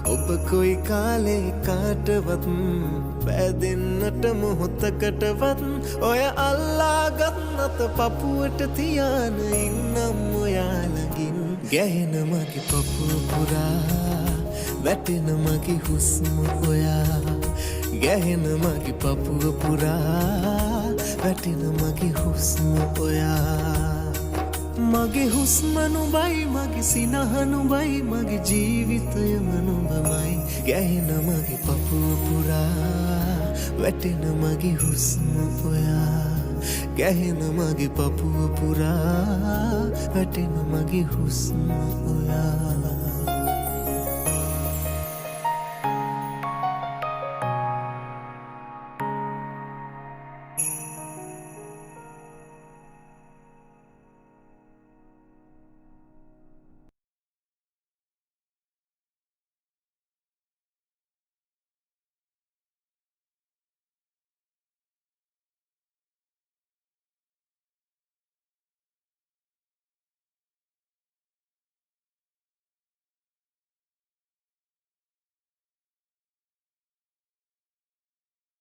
ඔබ කොයි කාලේ කාටවත් පැදෙන්නට මොහොතකටවත් ඔය අල්ලාගත් පපුවට තියාන ඉන්නම් ඔයාලගින් ගැහෙන මගේ පපුව පුරා වැටෙන මගේ හුස්ම ඔයා ගැහෙන මගේ පපුව පුරා වැටෙන මගේ හුස්ම ඔයා මගේ හුස්ම නුඹයි මගේ සිනහ නුඹයි මගේ ජීවිතයම නුඹමයි ගැහෙන මගේ පපුව පුරා වැටෙන මගේ හුස්ම ඔයා ගැහෙන මගේ පපුව පුරා වැටෙන මගේ හුස්ම ඔයා